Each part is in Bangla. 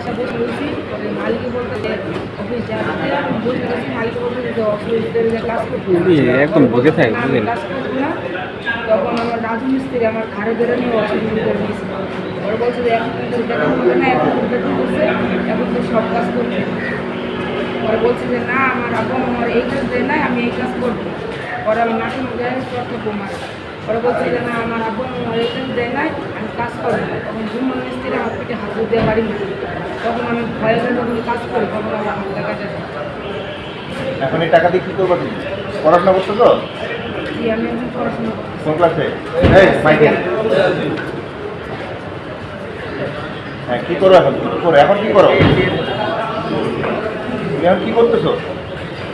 বাসা বসে রয়েছি, মালিকে বলতে অফিস যাচ্ছে, আমি বসে গেছি, মালিকে বলতে যে অফিসের কাজ করতে একদম বুঝে থাকে কাজ করবো না। তখন আমার রাজমিস্ত্রি আমার ঘাড়ে ধরে নিয়ে অসুবিধা করে নিয়েছিল। ওরা বলছে যে এখন কিন্তু বেতন হবে না, এখন বেতন করছে, এখন তো সব কাজ করবে। ওরা বলছে যে না, আমার আব্বা আমার এই কাজ দেয় না, আমি এই কাজ করবো। ওরা আমি মাঠে মধ্যে চর্চা মারে। ওরা বলছে যে না, আমার আব্বা আমার এই কাজ দেয় নাই, আমি কাজ করবো। তখন জুম্মন মিস্ত্রি আমার পিঠে হাত দিয়ে বাড়ি মারে। তখন আমি ভয়ে যখন কাজ করি, তখন আমার হাত দেখা যায়। এখন এই টাকা দিয়ে কী করবো? তুমি পড়াশোনা করছো তো? জি, আমি এখন পড়াশোনা করছি। কোন ক্লাসে? হ্যাঁ, কী করো এখন? কী করো এখন? কী করো তুমি এখন? কী করতেছো?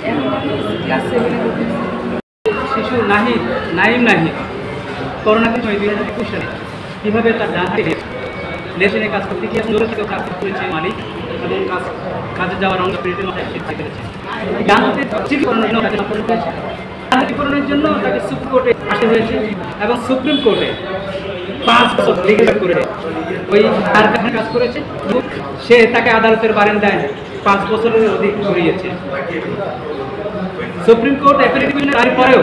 এখন আমি ক্লাস 7-এ পড়তেছি। শিশু নাইম নাহিদ করোনাকে 2021 সালে কীভাবে তার ডান হাতে লেসেনে কাজ করতে গিয়ে সুরক্ষিত কাজ করেছে মালিক এবং কাজে যাওয়ার অঙ্গ পিরিয়ডের মধ্যে শিখতে পেরেছে। ডান হাতে চিকিৎসার জন্য তাকে সম্পন্ন হয়েছে। ডান হাতিকরণের জন্য তাকে সুপ্রিম কোর্টে আসতে হয়েছে এবং সুপ্রিম কোর্টে 5 বছর লিগেল করে ওই কারখানায় কাজ করেছে। সে তাকে আদালতের বারান্দায় 5 বছরের অধিক ঘুরিয়েছে। সুপ্রিম কোর্ট অ্যাপিলেট রায়ের পরেও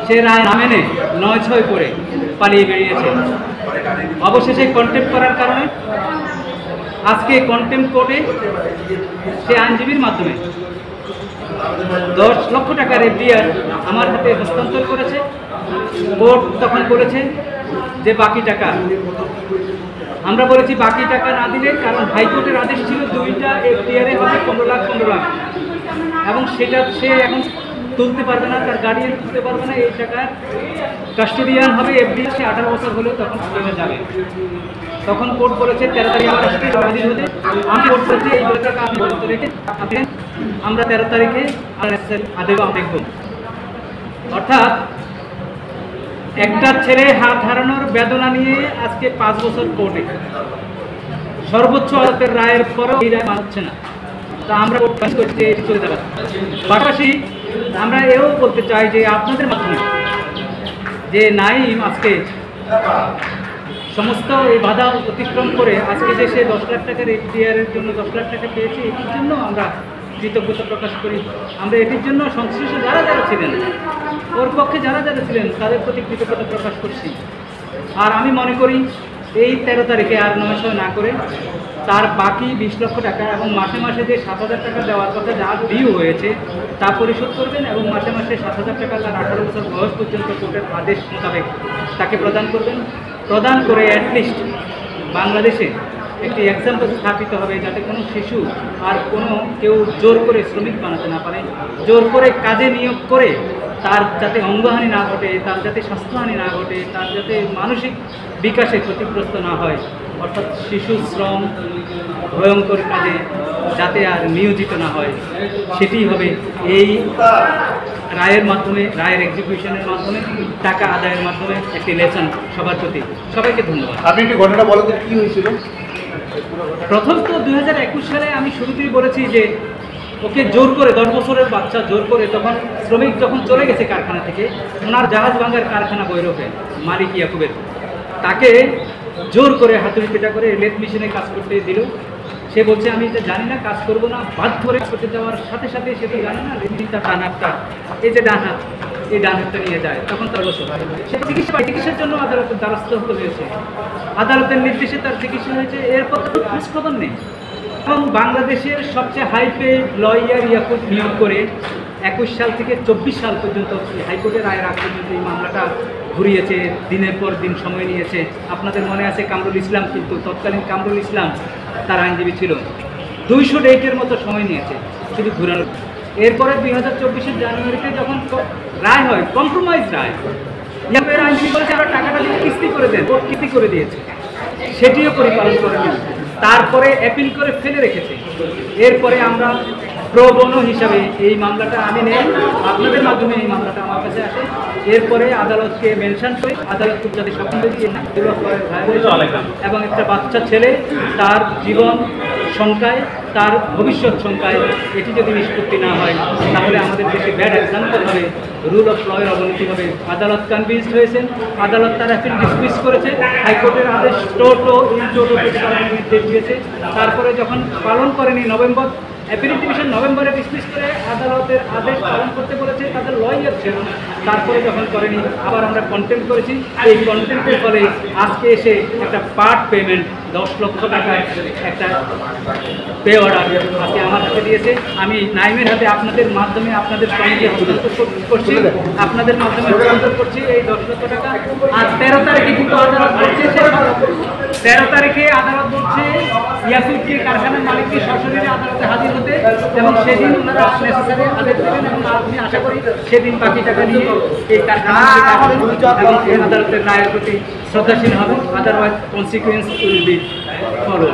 সে রায় না মেনে 9-6 করে পালিয়ে বেরিয়েছে। অবশেষে কন্টেম্প করার কারণে আজকে কন্টেম্প কোর্টে সে আইনজীবীর মাধ্যমে 10 লক্ষ টাকার এফডিআর আমার হাতে হস্তান্তর করেছে। কোর্ট তখন বলেছে যে বাকি টাকা, আমরা বলেছি বাকি টাকা না দিলে, কারণ হাইকোর্টের আদেশ ছিল 2টা এফডিআরে হবে 15 লাখ এবং সেটা সে এখন তুলতে পারবে না, তার গার্ডিয়ান তুলতে পারবে না। এই টাকার কাস্টোডিয়ান হবে এফডি, সে 18 বছর হলেও তখন চলে যাবে। তখন কোর্ট বলেছে 13 তারিখে আমার সাথে হাজির হতে। আমি কোর্ট বলেছি এই টাকা আমি বলতে রেখে আমরা 13 তারিখে আদেশ দেখব। অর্থাৎ একটা ছেলে হাত হারানোর বেদনা নিয়ে আজকে 5 বছর কোর্টে, সর্বোচ্চ আদালতের রায়ের পরও এই রায় মানছে না। তা আমরা করতে চলে যাবো। পাশাপাশি আমরা এও বলতে চাই যে আপনাদের মাধ্যমে যে নাইম আজকে সমস্ত এই বাধা অতিক্রম করে আজকে যে সে 10 লাখ টাকার এফডিআরের জন্য 10 লাখ টাকা পেয়েছে, এটির জন্য আমরা কৃতজ্ঞতা প্রকাশ করি। আমরা এটির জন্য সংশ্লিষ্ট যারা ছিলেন, ওর পক্ষে যারা ছিলেন, তাদের প্রতি কৃতজ্ঞতা প্রকাশ করছি। আর আমি মনে করি এই 13 তারিখে আর 900 না করে তার বাকি 20 লক্ষ টাকা এবং মাসে মাসে যে 7,000 টাকা দেওয়ার কথা যা ডিউ হয়েছে তা পরিশোধ করবেন এবং মাসে মাসে 7,000 টাকা তার 18 বছর বয়স পর্যন্ত কোর্টের আদেশ মোতাবেক তাকে প্রদান করবেন। প্রদান করে অ্যাটলিস্ট বাংলাদেশে একটি এক্সাম্পল স্থাপিত হবে, যাতে কোনো শিশু আর কোনো কেউ জোর করে শ্রমিক বানাতে না পারে, জোর করে কাজে নিয়োগ করে তার যাতে অঙ্গহানি না ঘটে, তার যাতে স্বাস্থ্যহানি না ঘটে, তার যাতে মানসিক বিকাশে ক্ষতিগ্রস্ত না হয়, অর্থাৎ শিশু শ্রম ভয়ঙ্কর কাজে যাতে আর নিয়োজিত না হয়, সেটি হবে এই রায়ের মাধ্যমে, রায়ের এক্সিকিউশনের মাধ্যমে, টাকা আদায়ের মাধ্যমে একটি লেসন সবার প্রতি। সবাইকে ধন্যবাদ। আপনি একটি ঘটনা বলেন যে কী হয়েছিল? প্রথম তো 2021 সালে আমি শুরুতেই বলেছি যে ওকে জোর করে 10 বছরের বাচ্চা জোর করে, তখন শ্রমিক যখন চলে গেছে কারখানা থেকে, ওনার জাহাজ ভাঙার কারখানা বৈরবে মালিক ইয়াকুবের, তাকে জোর করে হাতুড়ি পেটা করে লেথ মেশিনে কাজ করতে দিল। সে বলছে আমি এটা জানি না, কাজ করবো না। বাদ ধরে করতে যাওয়ার সাথে সাথে সে তো জানে না তার ডান হাতটা, এই যে ডান হাত, এই ডান হাতটা নিয়ে যায়। তখন তার বছর সে চিকিৎসার জন্য আদালতের দ্বারস্থ হতে হয়েছে। আদালতের নির্দেশে তার চিকিৎসা হয়েছে। এরপর তো খোঁজ খবর নেই। এবং বাংলাদেশের সবচেয়ে হাইপেড লয়ার ইয়াকুব নিয়োগ করে 21 সাল থেকে 24 সাল পর্যন্ত হাইকোর্টের রায়ের আগ পর্যন্ত এই মামলাটা ঘুরিয়েছে, দিনের পর দিন সময় নিয়েছে। আপনাদের মনে আছে কামরুল ইসলাম, কিন্তু তৎকালীন কামরুল ইসলাম তার আইনজীবী ছিল। 200 ডেটের মতো সময় নিয়েছে শুধু ঘুরানো। এরপরে 2024-এর জানুয়ারিতে যখন রায় হয়, কম্প্রোমাইজ রায়, ইয়াকুবের আইনজীবী বলেছে আমরা টাকাটা দিয়ে কিস্তি করে দেন। কোর্ট কিস্তি করে দিয়েছে, সেটিও পরিপালন করেনি। তারপরে অ্যাপিল করে ফেলে রেখেছে। এরপরে আমরা প্রো বোনো হিসাবে এই মামলাটা আমি নেই, আপনাদের মাধ্যমে এই মামলাটা আমার কাছে আসে। এরপরে আদালতকে মেনশন করে আদালত যাতে স্বপ্ন দিয়ে এবং একটা বাচ্চা ছেলে তার জীবন সংখ্যায়, তার ভবিষ্যৎ সংখ্যায় এটি যদি নিষ্পত্তি না হয় তাহলে আমাদের দেশে ব্যাড এক্সাম্পল হবে, রুল অফ লয়ের অবনতি হবে। আদালত কনভিন্সড হয়েছেন, আদালত তার অ্যাপিল ডিসমিস করেছে, হাইকোর্টের আদেশ টোটো প্রতিপালনের নির্দেশ দিয়েছে। তারপরে যখন পালন করেনি নভেম্বর, অ্যাপিলেট ডিভিশন নভেম্বরে ডিসমিস করে আদালতের আদেশ পালন করতে বলেছে, তাদের লয়ার ছিল। তারপরে যখন করেনি আবার আমরা কন্টেম্প করেছি। এই কন্টেম্পের ফলে আজকে এসে একটা পার্ট পেমেন্ট 10 লক্ষ টাকা একটা পে অর্ডার আজকে আমার হাতে দিয়েছে। আমি নাইমের হাতে আপনাদের মাধ্যমে আপনাদের সঙ্গে হস্তান্তর করছি, আপনাদের মাধ্যমে হস্তান্তর করছি এই 10 লক্ষ টাকা। আর 13 তারিখে কিন্তু আদালত বলছে, 13 তারিখে আদালত বলছে ইয়াকুবকে কারখানার মালিককে সশরীরে আদালতে হাজির হতে, এবং সেদিন ওনারা নেসেসারি আদেশ দেবেন এবং আমি আশা করি সেদিন বাকি টাকা নিয়ে এই কারখানা আদালতের রায়ের প্রতি শ্রদ্ধাশীল হবে। Otherwise consequence will be follow.